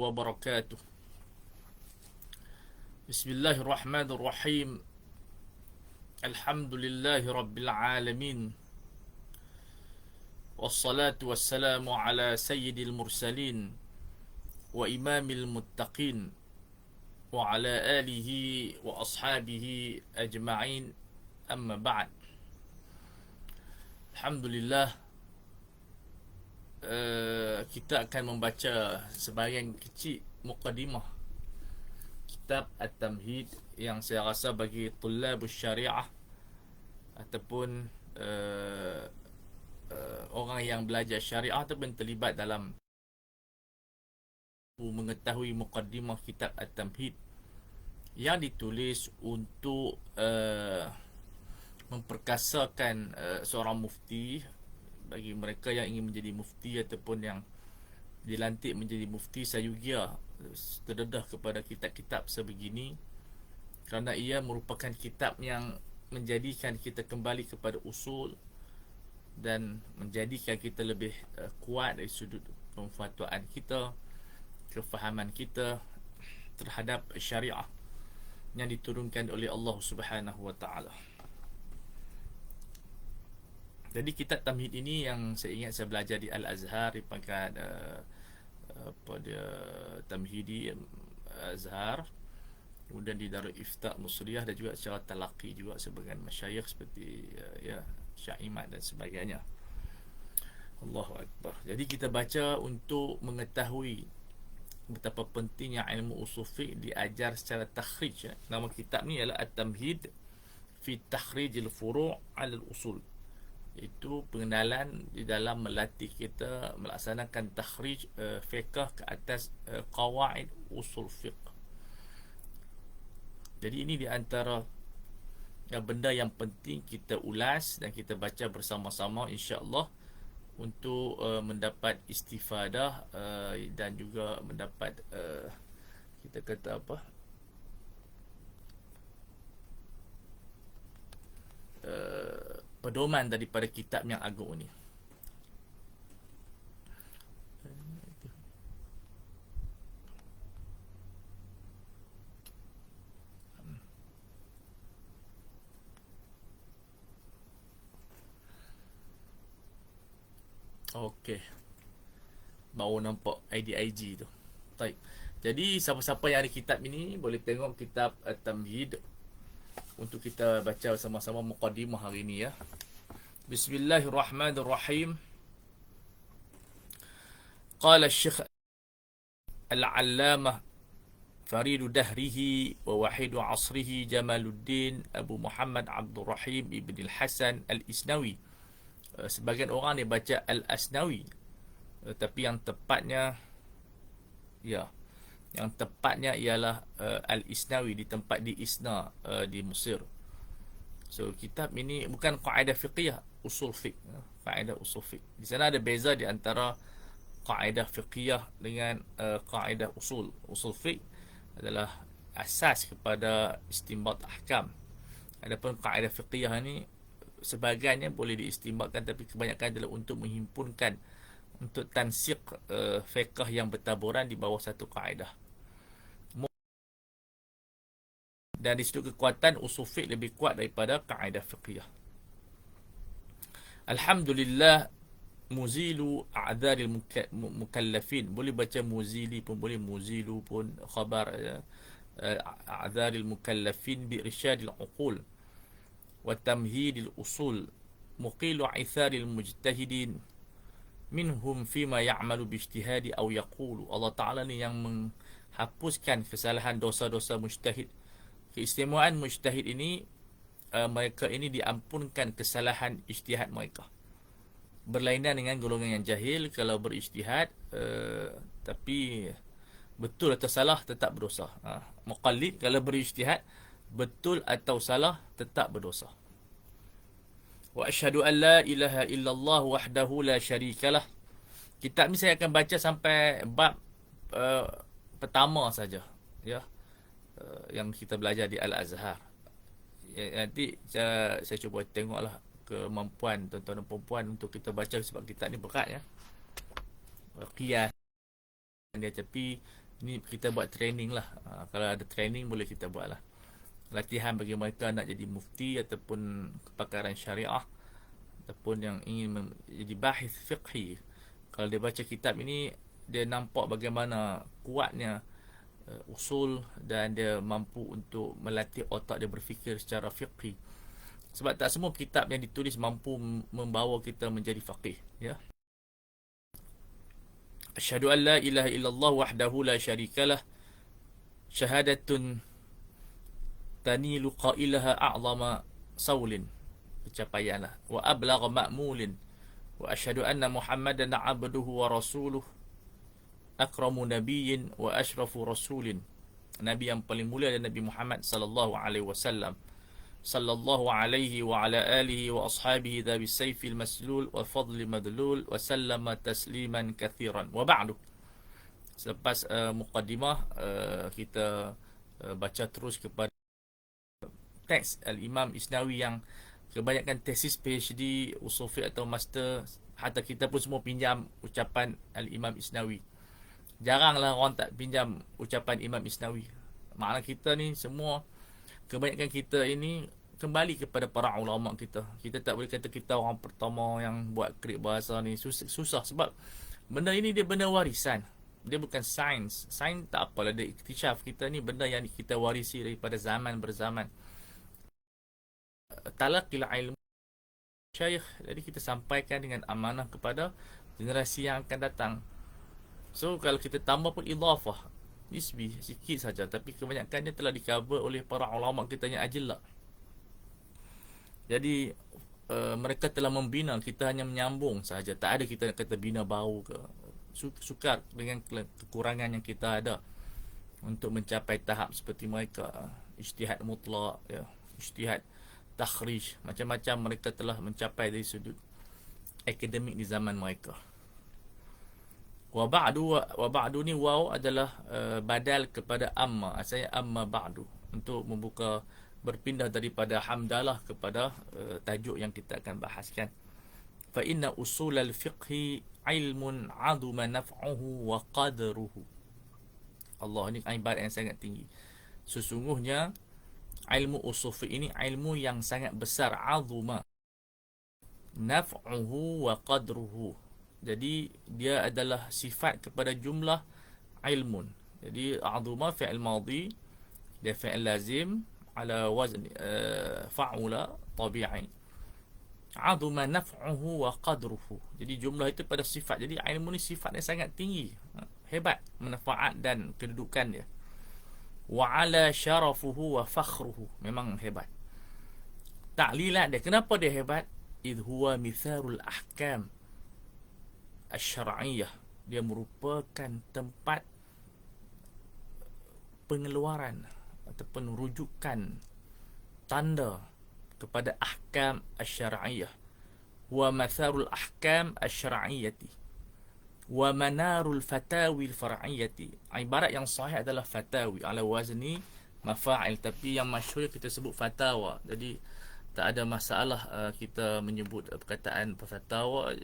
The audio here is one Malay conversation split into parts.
wabarakatuh. Bismillahirrahmanirrahim. Alhamdulillahi rabbil alamin. Wassalatu wassalamu ala sayyidil mursalin wa imamil muttaqin wa ala alihi wa ashabihi ajma'in. Amma ba'd. Alhamdulillah, kita akan membaca sebahagian kecil muqaddimah kitab At-Tamhid yang saya rasa bagi tullabus syariah ataupun orang yang belajar syariah ataupun terlibat dalam mengetahui muqaddimah kitab At-Tamhid yang ditulis untuk memperkasakan seorang mufti, bagi mereka yang ingin menjadi mufti ataupun yang dilantik menjadi mufti Sayugia, terdedah kepada kitab-kitab sebegini, kerana ia merupakan kitab yang menjadikan kita kembali kepada usul dan menjadikan kita lebih kuat dari sudut pemfatuan kita, kefahaman kita terhadap syariah yang diturunkan oleh Allah Subhanahu wa taala. Jadi kitab Tamhid ini yang saya ingat saya belajar di Al-Azhar, di pangkat pada Tamhidi Azhar, kemudian di Darul Ifta Musriyah, dan juga secara talaqi juga sebagian masyayikh seperti Syekh Imad dan sebagainya. Allahu Akbar. Jadi kita baca untuk mengetahui betapa pentingnya ilmu usul fiqh diajar secara takhrij. Nama kitab ni ialah At-Tamhid fi Takhrijil Furu' 'ala al-Usul. Itu pengenalan di dalam melatih kita melaksanakan takhrij fiqh ke atas qawaid usul fiqh. Jadi ini di antara benda yang penting kita ulas dan kita baca bersama-sama, insya-Allah, untuk mendapat istifadah dan juga mendapat kita kata apa, pedoman daripada kitab yang agung ni. Okey, baru nampak ID tu. Baik. Jadi siapa-siapa yang ada kitab ini boleh tengok kitab At-Tamhid untuk kita baca bersama-sama muqaddimah hari ini, ya. Bismillahirrahmanirrahim. Qala Syekh Al-Allamah Faridu Dahrihi wa Wahidu Asrihi Jamaluddin Abu Muhammad Abdul Rahim Ibn Al-Hasan Al-Isnawi. Sebagian orang dia baca Al-Asnawi, tapi yang tepatnya ialah Al-Isnawi, di tempat di Isna, di Mesir. So kitab ini bukan kaedah fiqhiyah, usul fiqh, kaedah usul fiqh. Di sana ada beza di antara kaedah fiqhiyah dengan kaedah usul. Usul fiqh adalah asas kepada istinbat ahkam. Adapun kaedah fiqhiyah ni sebahagiannya boleh diistinbatkan, tapi kebanyakan adalah untuk menghimpunkan, untuk tansiq fiqh yang bertaburan di bawah satu kaedah. Dan di situ kekuatan usul fiqh lebih kuat daripada kaedah fiqhiyah. Alhamdulillah muzilu a'dharil mukallafin. Boleh baca muzili pun boleh, muzilu pun khabar, a'dharil mukallafin bi irsyadil uqul wa tamhidil usul muqilu itharil mujtahidin minhum fima ya'malu bi ijtihadi aw yaqulu. Allah Ta'ala ni yang menghapuskan kesalahan dosa-dosa mujtahid. Keistimewaan mujtahid ini, mereka ini diampunkan kesalahan ijtihad mereka. Berlainan dengan golongan yang jahil, kalau berijtihad tapi betul atau salah tetap berdosa. Muqallid kalau berijtihad betul atau salah tetap berdosa. Wa asyhadu an la ilaha illallah wahdahu la syarikalah. Kitab ni saya akan baca sampai bab pertama saja, ya, yang kita belajar di Al-Azhar. Nanti saya cuba tengoklah kemampuan tuan-tuan dan perempuan untuk kita baca, sebab kitab ni berat, ya. Qiyas dia, tapi Ini kita buat training lah. Kalau ada training boleh kita buat lah. Latihan bagi mereka nak jadi mufti ataupun kepakaran syariah ataupun yang ingin jadi bahis fiqhi. Kalau dia baca kitab ini, dia nampak bagaimana kuatnya usul dan dia mampu untuk melatih otak dia berfikir secara fiqhi. Sebab tak semua kitab yang ditulis mampu membawa kita menjadi faqih, ya. Asyhadu an la ilaha illallah wahdahu la syarikalah syahadatun tanilu qailaha a'zama saulin, pencapaianlah, wa ablagha ma'mulin, wa asyhadu anna muhammadan abduhu wa rasuluh akramu nabiyyin wa ashrafu rasulin. Nabi yang paling mulia adalah Nabi Muhammad sallallahu alaihi wasallam. Sallallahu alaihi wa ala alihi wa ashabihi dhabi sayfil maslul wa fadli madlul wa sallama tasliman kathiran. Wa ba'du. Selepas muqaddimah, kita baca terus kepada teks Al-Imam Isnawi yang kebanyakan tesis PhD, usul fiqh atau master, hatta kita pun semua pinjam ucapan Al-Imam Isnawi. Jaranglah orang tak pinjam ucapan Imam Isnawi. Makna kita ni semua, kebanyakan kita ini kembali kepada para ulama kita. Kita tak boleh kata kita orang pertama yang buat krip bahasa ni. Susah sebab benda ini dia benda warisan. Dia bukan sains. Sains tak apalah, dia iktisyaf. Kita ni benda yang kita warisi daripada zaman berzaman. Talaqil ilmu syekh. Jadi kita sampaikan dengan amanah kepada generasi yang akan datang. So kalau kita tambah pun idhafah, nisbi sikit saja, tapi kebanyakannya telah di-cover oleh para ulama kita yang ajillah. Jadi mereka telah membina, kita hanya menyambung saja. Tak ada kita kata bina baru ke. Sukar dengan kekurangan yang kita ada untuk mencapai tahap seperti mereka. Ijtihad mutlak, ya, ijtihad takhrij, macam-macam mereka telah mencapai dari sudut akademik di zaman mereka. Wa ba'du ni waw adalah badal kepada amma. Asalnya amma ba'du, untuk membuka, berpindah daripada hamdalah kepada tajuk yang kita akan bahaskan. Fa inna usul al-fiqhi ilmun 'azuma naf'uhu wa qadruhu. Allah, ini ibarat yang sangat tinggi. Sesungguhnya ilmu usul fiqh ini ilmu yang sangat besar, 'azuma naf'uhu wa qadruhu. Jadi dia adalah sifat kepada jumlah ilmun. Jadi a'zuma fi'il madhi, dia fi'il lazim ala wazn fa'ula tabi'i. A'zuma naf'uhu wa qadruhu. Jadi jumlah itu pada sifat. Jadi ilmu ni sifatnya sangat tinggi, hebat manfaat dan kedudukan dia. Wa ala syarafuhu wa fakhruhu, memang hebat. Ta'lilat dia, kenapa dia hebat? Idh huwa mitharul ahkam asy-syar'iyyah. Dia merupakan tempat pengeluaran ataupun rujukan tanda kepada ahkam asy-syar'iyyah. Wa matharul ahkam asy-syar'iyyati wa manarul fatawi al-far'iyyati. Ibarat yang sahih adalah fatawi ala wazni mafa'il, tapi yang masyhur kita sebut fatawa. Jadi tak ada masalah kita menyebut perkataan fatawa,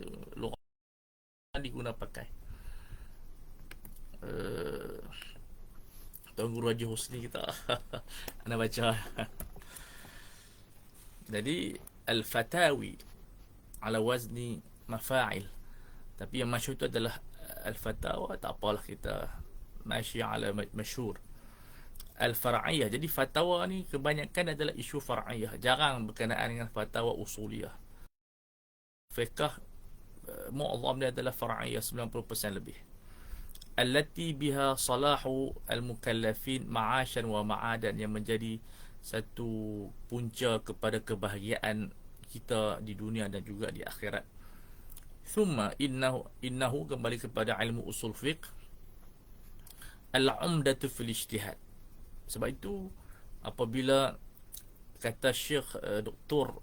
diguna pakai. Tuan Guru Haji Husni kita anda baca. Jadi al-fatawi ala wazni mafa'il, tapi yang masyhur itu adalah al-fatawa. Tak apalah, kita masyi ala masyhur. Al-far'iyah, jadi fatwa ni kebanyakan adalah isu far'iyah, jarang berkenaan dengan fatwa usuliyah. Fiqh mu'azzam dia adalah far'iyah, 90% lebih. Allati biha salahu al-mukallafin ma'asyan wa ma'adan, yang menjadi satu punca kepada kebahagiaan kita di dunia dan juga di akhirat. Thumma innahu kembali kepada ilmu usul fiqh, al-umdatu fil ijtihad. Sebab itu apabila kata Syekh Dr.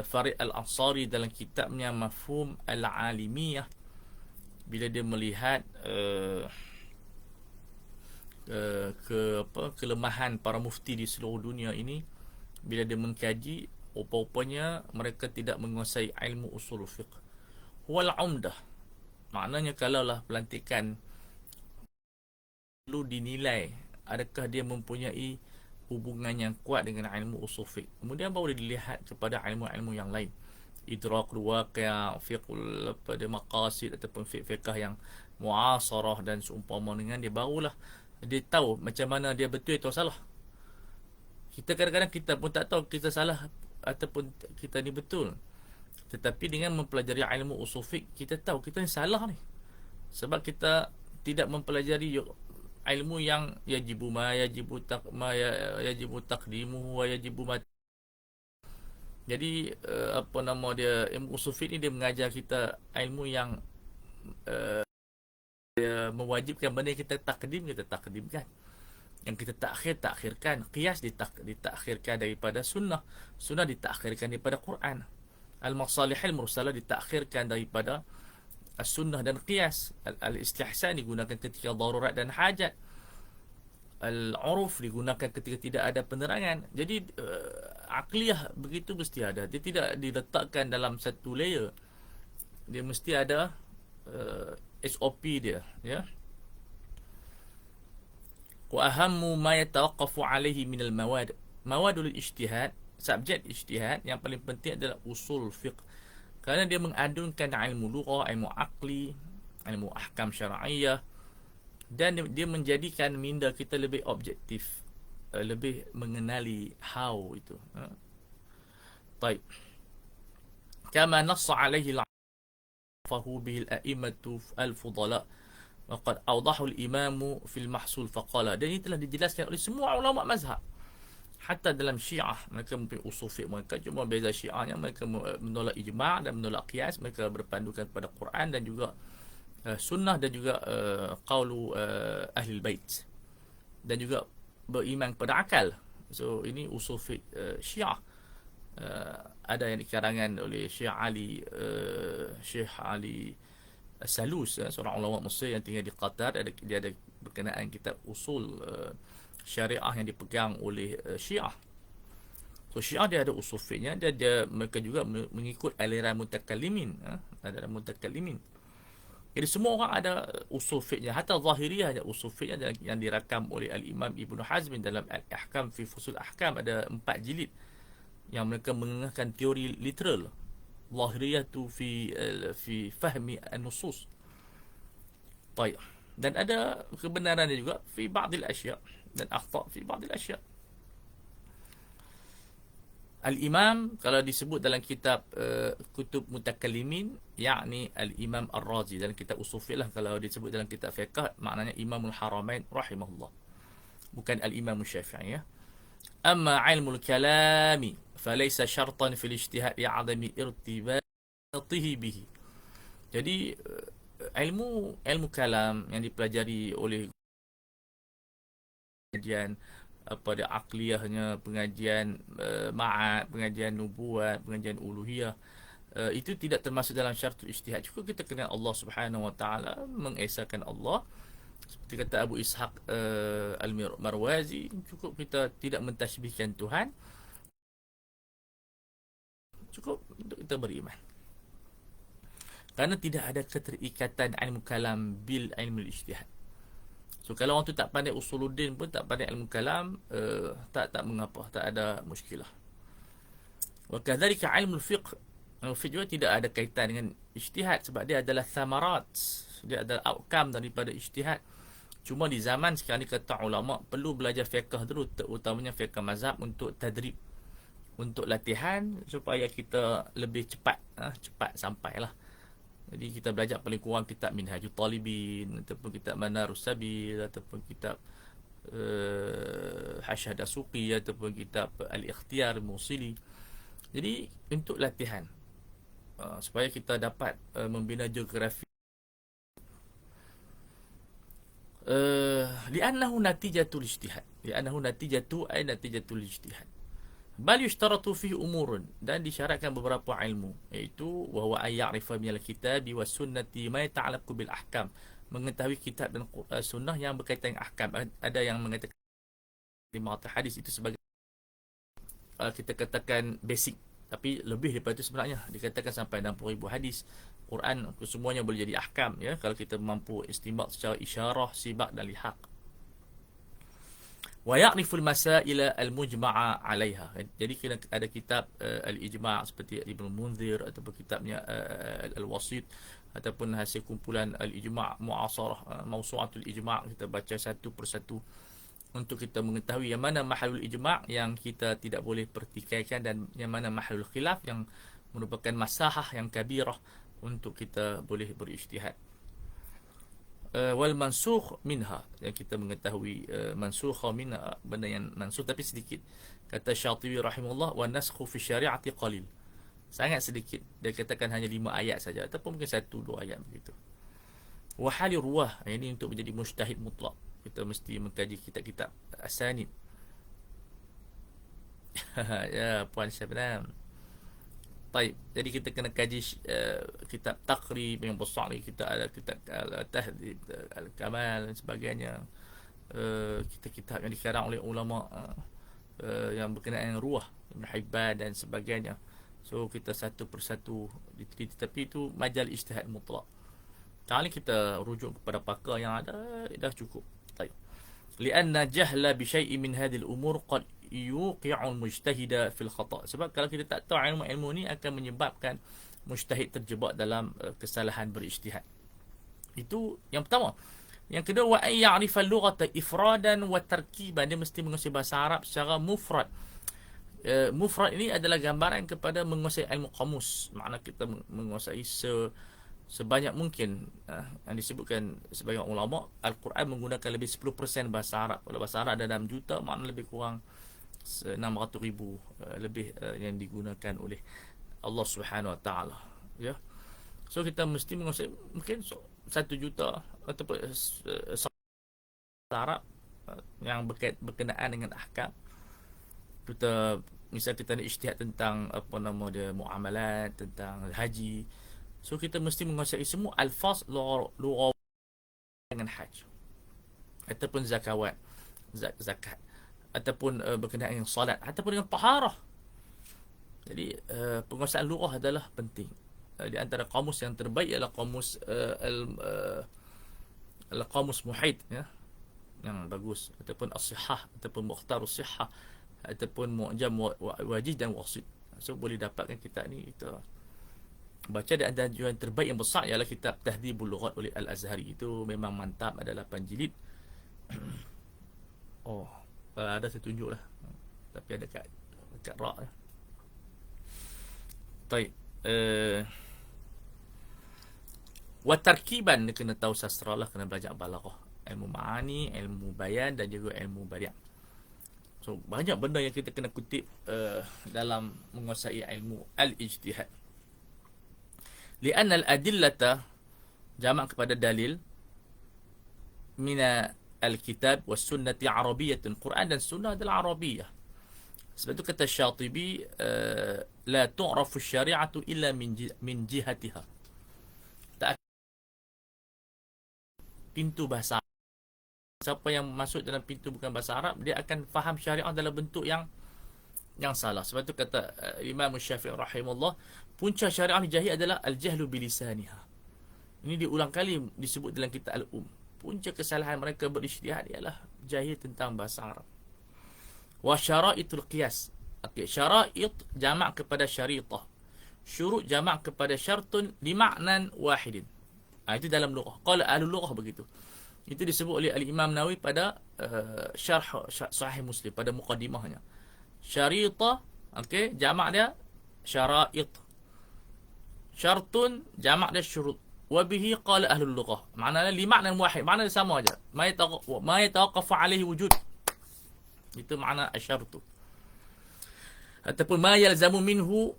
Farid Al-Ansari dalam kitabnya Mafhum Al-Alimiyah, bila dia melihat kelemahan para mufti di seluruh dunia ini, bila dia mengkaji, rupa-rupanya mereka tidak menguasai ilmu usul fiqh. Wal umdah, maknanya kalaulah pelantikan perlu dinilai adakah dia mempunyai hubungan yang kuat dengan ilmu usul fiqh. Kemudian baru dilihat kepada ilmu-ilmu yang lain, idrakul waqi', fiqhul pada maqasid ataupun fiqh yang muasarah dan seumpama dengan dia, barulah dia tahu macam mana dia betul atau salah. Kita kadang-kadang kita pun tak tahu kita salah ataupun kita ni betul. Tetapi dengan mempelajari ilmu usul fiqh, kita tahu kita ni salah ni. Sebab kita tidak mempelajari ilmu yang yajibu ma yajibu yajibu taqdimuhu wa yajibu ma. Jadi apa nama dia, ilmu usul fiqh ni dia mengajar kita ilmu yang dia mewajibkan benda yang kita takdimkan, yang kita takhirkan. Qiyas ditakhirkan daripada sunnah ditakhirkan daripada Quran. Al-masalihil mursalah ditakhirkan daripada as-sunnah dan qiyas. Al-istihsan digunakan ketika darurat dan hajat. Al-uruf digunakan ketika tidak ada penerangan. Jadi akliyah begitu mesti ada. Dia tidak diletakkan dalam satu layer. Dia mesti ada SOP dia, ya. Wa ahammu ma yatawaqqafu alaihi min al-mawad. Mawadul ijtihad, subjek ijtihad yang paling penting adalah usul fiqh. Kerana dia mengadunkan ilmu lughah, ilmu akli, ilmu ahkam syar'iyyah, dan dia menjadikan minda kita lebih objektif, lebih mengenali how itu. Baik. Kama nassa alaihi fahu bihi al-a'immatu al-fudala wa qad awdahu al-imam fi al-mahsul faqala. Dan ini telah dijelaskan oleh semua ulama mazhab. Hatta dalam Syiah, mereka mempunyai usul fiqh mereka, cuma beza Syiahnya mereka menolak ijma' dan menolak qiyas. Mereka berpandukan pada Quran dan juga sunnah, dan juga qaulu ahli bait, dan juga beriman pada akal. So ini usul fiqh Syiah. Ada yang dikarangan oleh Syekh Ali Salus, seorang ulama Mesir yang tinggal di Qatar. Dia ada berkenaan kitab usul syariah yang dipegang oleh Syiah. So Syiah dia ada usul fiqhnya, mereka juga mengikut aliran mutakallimin, aliran mutakallimin. Jadi semua orang ada usul fiqhnya. Hatta Zahiriyah ada usul fiqhnya yang dirakam oleh Al-Imam Ibn Hazm dalam Al-Ahkam fi Fusul Ahkam. Ada 4 jilid yang mereka menggunakan teori literal. Zahiriyah tu fi fahmi an-nusus. Baik. Dan ada kebenaran juga fi ba'dil asya' dan akhta' fi ba'dil asya'. Al-Imam kalau disebut dalam kitab kutub mutakallimin, yakni Al-Imam Ar-Razi. Dalam kitab usul fiqh lah. Kalau disebut dalam kitab fiqh, maknanya Imamul Haramain rahimahullah, bukan Al-Imam Syafi'i, ya. Amma ilmul kalami falaysa syartan fil ijtihad li'adami irtibatihi bihi. Jadi ilmu kalam yang dipelajari oleh pengajian pada akliyahnya, pengajian ma'ad, pengajian nubuat, pengajian uluhiyah, itu tidak termasuk dalam syaratul ijtihad. Cukup kita kenal Allah Subhanahu wa taala, mengesahkan Allah. Seperti kata Abu Ishaq Al-Marwazi, cukup kita tidak mentashbihkan Tuhan, cukup untuk kita beriman. Kerana tidak ada keterikatan ilmu kalam bil ilmu ijtihad. So kalau orang tu tak pandai usuluddin pun, tak pandai ilmu kalam, tak mengapa, tak ada muskilah. Wa kadzalika ilmu fiqh. Ilmu fiqh juga tidak ada kaitan dengan ijtihad, sebab dia adalah thamarat, dia adalah outcome daripada ijtihad. Cuma di zaman sekarang ni kata ulama perlu belajar fiqh dulu, terutamanya fiqh mazhab, untuk tadrib, untuk latihan supaya kita lebih cepat sampailah. Jadi kita belajar paling kurang kitab Minhajul Talibin, ataupun kitab Manarus Sabil, ataupun kitab Hashad As-Suqi, ataupun kitab Al-Ikhtiyar Al-Musili. Jadi untuk latihan supaya kita dapat membina geografi. Li'annahu natijatul ijtihad. Li'annahu natijatu ay natijatul ijtihad. Bal yushtaratu fihi umurun, dan disyaratkan beberapa ilmu, iaitu wa huwa ay ya'rifa minal kitabi was sunnati ma yata'allaqu bil ahkam, mengetahui kitab dan sunnah yang berkaitan dengan ahkam. Ada yang mengatakan lima hadis itu sebagai kita katakan basic, tapi lebih daripada itu sebenarnya. Dikatakan sampai 60,000 hadis. Quran semuanya boleh jadi ahkam, ya, kalau kita mampu istinbat secara isyarah, sibak dan lihaq. wa ya'rifu al-masail al-mujma'a 'alayha. Jadi kena ada kitab al-ijma' seperti Ibnu Munzir ataupun kitabnya al-Wasit ataupun hasil kumpulan al-ijma' mu'asarah, mawsu'atul ijma', kita baca satu persatu untuk kita mengetahui yang mana mahalul ijma' yang kita tidak boleh pertikaikan dan yang mana mahalul khilaf yang merupakan masahah yang kabirah untuk kita boleh berijtihad. Wal mansukh minha, yang kita mengetahui mansukha minha, benda yang mansukh tapi sedikit. Kata Syatibi rahimahullah, wa naskhu fi syari'ati qalil, sangat sedikit. Dia katakan hanya 5 ayat saja ataupun mungkin 1-2 ayat begitu. Wa halir ruwah, ini untuk menjadi mujtahid mutlak kita mesti mengkaji kitab-kitab asanid. Ya puan Syabnam. Baik, jadi kita kena kaji kitab Taqrib yang besar ni, kita ada kitab Al-Tahdhib, Al-Kamal dan sebagainya. Kitab-kitab yang dikarang oleh ulama yang berkenaan dengan ruah, Ibn Hibban dan sebagainya. So kita satu persatu diteliti, tapi itu majal ijtihad mutlak. Kali kita rujuk kepada pakar yang ada dah cukup. Baik. Lianna jahla bi syai'in min hadhihi al-umur qad yuqi'ul mujtahida fil khata'. Sebab kalau kita tak tahu ilmu ni akan menyebabkan mujtahid terjebak dalam kesalahan berijtihad. Itu yang pertama. Yang kedua, wa ay ya'rifa al-lughata ifradan wa tarkiban, dia mesti menguasai bahasa Arab secara mufrad. Mufrad ini adalah gambaran kepada menguasai ilmu kamus. Makna kita menguasai sebanyak mungkin. Yang disebutkan sebagai ulama, Al-Quran menggunakan lebih 10% bahasa Arab. Kalau bahasa Arab ada 6 juta, makna lebih kurang 600,000 lebih yang digunakan oleh Allah Subhanahu Wa Taala. Ya, so kita mesti menguasai mungkin 1 juta ataupun Arab yang berkenaan dengan ahkam. Kita misal kita nak ijtihad tentang apa nama dia, muamalat, tentang haji, so kita mesti menguasai semua alfaz lughah dengan haji ataupun zakat, ataupun berkenaan dengan salat, ataupun dengan taharah. Jadi penguasaan lughah adalah penting. Di antara kamus yang terbaik ialah kamus al-qamus muhit, ya, yang bagus, ataupun as-sihah, ataupun mukhtarus sihah, ataupun mu'jam wajid dan wasit. So boleh dapatkan kitab ni, kita baca. Dan ada yang terbaik yang besar ialah kitab Tahdhibul Lughat oleh Al-Azhari. Itu memang mantap, ada 8 jilid. Oh, ada saya tunjuk lah, tapi ada kat rak lah. Baik. Wa tarkiban, dia kena tahu sastra lah, kena belajar balaghah, ilmu ma'ani, ilmu bayan dan juga ilmu bari'. So banyak benda yang kita kena kutip dalam menguasai ilmu al-ijtihad. Lianna al-adillata, jamak kepada dalil, mina al-kitab was sunnati arabiyyatun, Quran dan sunnah adalah arabiyah. Sebab itu kata Syatibi, la tu'rafu syari'atu illa min jihatiha. Tak pintu bahasa. Siapa yang masuk dalam pintu bukan bahasa Arab, dia akan faham syariat dalam bentuk yang salah. Sebab itu kata Imam Syafi'i rahimahullah, punca syariat jahil adalah al-jahlu bilisaniha. Ini diulang kali disebut dalam kitab Al-Um. Punca kesalahan mereka berijtihad ialah jahil tentang bahasa Arab. Wa syara'itul qiyas. Okey, syara'it jamak kepada syaritah. Syurut jamak kepada syartun li ma'nan wahidin. Itu dalam lughah. Qala ahlul lughah begitu. Itu disebut oleh Al-Imam Nawawi pada syarh Sahih Muslim, pada muqaddimahnya. Syarita, okey, jamak dia syara'it. Syartun jamak dia syurut. Wa bihi qala ahlul lughah. Maknanya li ma'nan wahid, maknanya sama aja. Ma yatawaqqafu alaihi wujud. Itu makna asyartu. Ataupun ma yalzamu minhu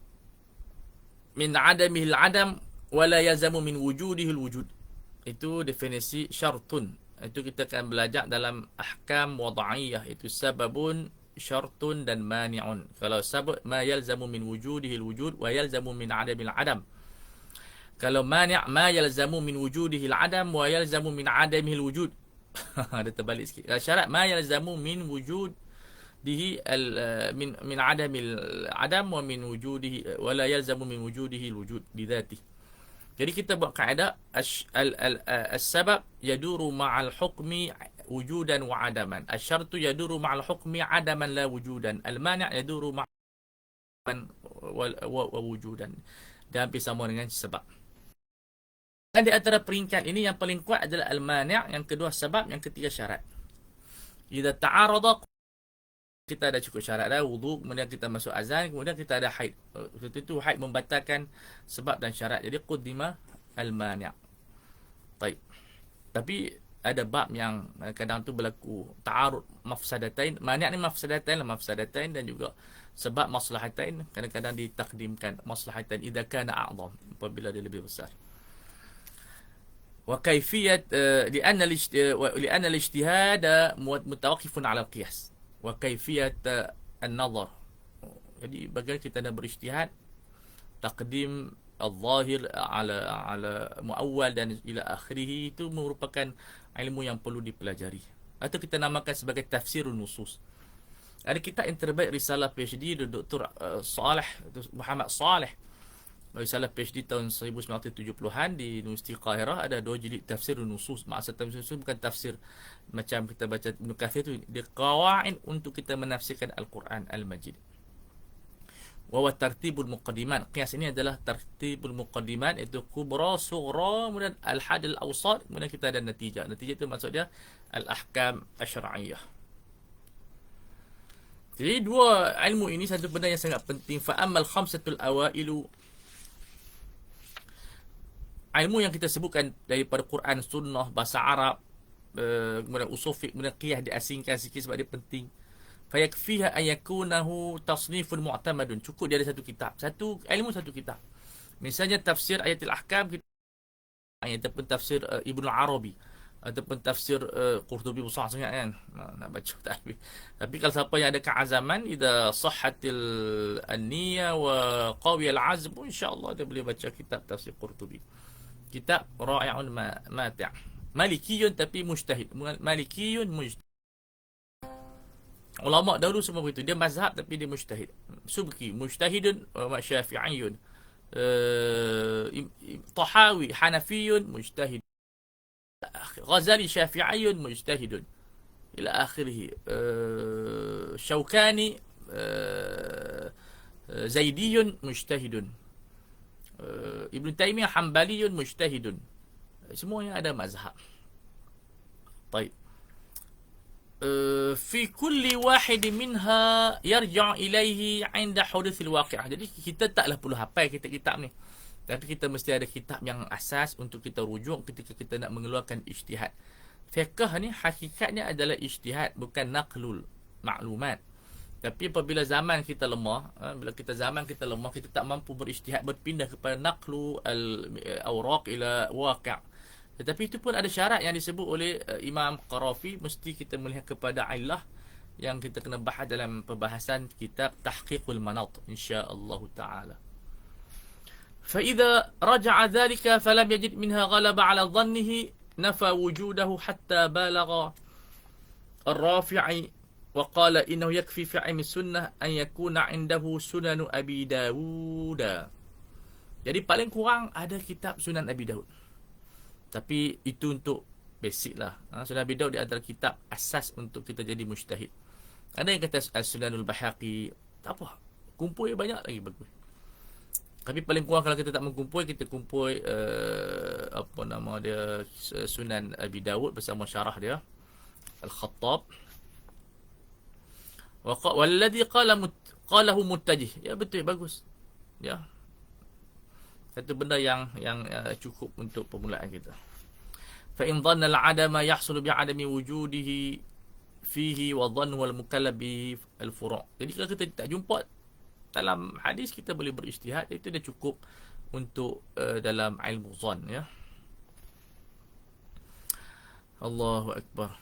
min adamihi al-adam wa la yalzamu min wujudihi al-wujud. Itu definisi syartun. Itu kita akan belajar dalam ahkam wada'iyah. Itu sababun, syartun dan mani'un. Kalau sabab, ma yalzamu min wujudihi al-wujud wa yalzamu min adamihi al-adam. Kalau mani' ma yalzamu min wujudihi al-adam wa yalzamu min adamihi al-wujud. Ada terbalik sikit. Kalau syarat ma yalzamu min wujudihi min adamil adam wa min wujudihi wa la yalzamu min wujudihi al-wujud bi dhatihi. Jadi kita buat kaedah as-sabab yaduru ma'al hukmi wujudan wa adaman. Asyartu yaduru ma'al hukmi adaman la wujudan. Al-mani' yaduru ma'al wa wujudan. Dan hampir sama dengan sebab. Dan di antara peringkat ini yang paling kuat adalah al-mani', yang kedua sebab, yang ketiga syarat. Idza ta'arada, kita ada cukup syarat dah, wudu, kemudian kita masuk azan, kemudian kita ada haid. Itu haid membatalkan sebab dan syarat. Jadi quddima al-mani'. Baik. Tapi ada bab yang kadang tu berlaku ta'arud mafsadatain. Mani' ni mafsadatain lah, mafsadatain, dan juga sebab maslahatain. Kadang-kadang ditakdimkan maslahatain idza kana a'zam, apabila dia lebih besar. Wa kaifiyat li'anna al-ijtihad mutawaqqifun 'ala al-qiyas. Wa kaifiyat an-nazar. Jadi bagaimana kita nak berijtihad, taqdim al-zahir ala muawwal dan ila akhirih, itu merupakan ilmu yang perlu dipelajari, atau kita namakan sebagai tafsirun nusus. Ada kitab yang terbaik, risalah PhD Dr. Muhammad Saleh, risalah PhD tahun 1970-an di Universiti Qahirah. Ada 2 jilid tafsirun nusus. Maksud tafsir nusus bukan tafsir macam kita baca Ibn Kathir tu, dia qawaid untuk kita menafsirkan Al-Quran Al-Majid. Wa tartibul muqaddimat. Qiyas ini adalah tartibul muqaddimat, itu kubra, sughra, kemudian al-had, al-awsat, kemudian kita ada natijah. Natijah itu maksud dia al-ahkam asy-syar'iyyah. Jadi 2 ilmu ini satu benda yang sangat penting. Fa ammal khamsatul awailu, ilmu yang kita sebutkan daripada Quran, sunnah, bahasa Arab, kemudian usul fiqh, kemudian qiyas diasingkan sikit sebab dia penting. Fayakfiha an yakunahu tasnifun mu'tamadun. Cukup dia ada satu kitab, satu ilmu, satu kitab. Misalnya tafsir ayatul ahkam, kita ataupun tafsir Ibnu Arabi, ataupun tafsir Qurtubi, besar sangat kan, nak baca tak habis. Tapi kalau siapa yang ada keazaman, idza sahhatil an-niyyah wa qawiyal azm, insya-Allah dia boleh baca kitab tafsir Qurtubi. Kitab ra'i'un mati'. Malikiyun tapi mujtahid. Malikiyun mujtahid. Ulama dahulu semua begitu. Dia mazhab tapi dia mujtahid. Subki mujtahidun wa syafi'iyun. Tahawi hanafiyun mujtahid. Ghazali syafi'iyun mujtahidun. Ila akhirih. Syaukani zaidiyun mujtahidun. Ibn Taymiyah hanbaliyun mujtahidun. Semuanya ada mazhab. Baik. Fi kulli wahid minha yarja' ilaihi 'inda huduthil waqi'ah. Jadi kita taklah perlu hafal kitab-kitab ni, tapi kita mesti ada kitab yang asas untuk kita rujuk ketika kita nak mengeluarkan ijtihad. Fiqh ni hakikatnya adalah ijtihad, bukan naqlul maklumat. Tapi apabila zaman kita lemah, bila zaman kita lemah, kita tak mampu berijtihad, berpindah kepada naqlu al-awraq ila waqi'. Tetapi itu pun ada syarat yang disebut oleh Imam Qarafi. Mesti kita melihat kepada illah yang kita kena bahas dalam perbahasan kitab Tahqiqul Manat, insya-Allah taala. فإذا رجع ذلك فلم يجد منها غلب على ظنه نفى وجوده حتى بالغ الرافعي وقال إنه يكفي في علم السنة أن يكون عنده سنن أبي داود. Jadi paling kurang ada kitab Sunan Abi Daud. Tapi itu untuk basic lah. Sunan Abi Daud di antara kitab asas untuk kita jadi mujtahid. Ada yang kata As-Sunanul Bahaqi, tak apa, kumpul banyak lagi bagus. Tapi paling kurang kalau kita tak mengkumpul, kita kumpul apa nama dia, Sunan Abi Daud bersama syarah dia Al-Khattab. Walladhi qalahu muttajih. Ya betul, bagus. Ya. Satu benda yang cukup untuk permulaan kita. Fa in dhanna al-'adama yahsulu bi'adami wujudihi fihi wa dhannu al-mukallaf bi al-furu'. Jadi kalau kita tak jumpa dalam hadis, kita boleh berijtihad, itu dah cukup untuk dalam ilmu dhann, ya. Allahu akbar.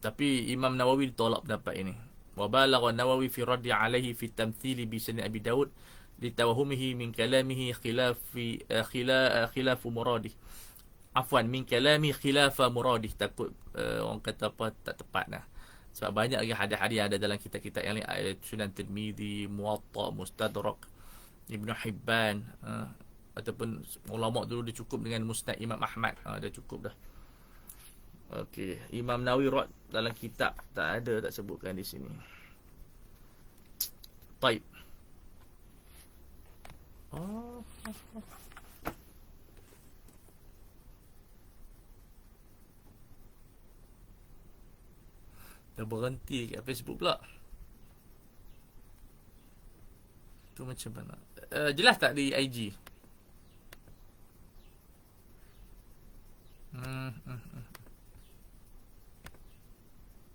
Tapi Imam Nawawi tolak pendapat ini. Wa balagha Nawawi fi raddi alaihi fi tamthili bi Sunan Abi Daud litawahumihi min kalamihi khilafu muradih. Afwan, min kalami khilafa muradih. Takut orang kata apa, tak tepat lah. Sebab banyak lagi hadis-hadis yang ada dalam kitab-kitab yang lain, Sunan Tirmizi, Muwatta, Mustadrak, Ibn Hibban, ataupun ulama dulu dia cukup dengan Musnad Imam Ahmad, dah cukup dah. Okey, Imam Nawawi rawat dalam kitab, tak ada, tak sebutkan di sini. Baik. Oh. Dah berhenti kat Facebook pula. Tu macam mana? Jelas tak di IG?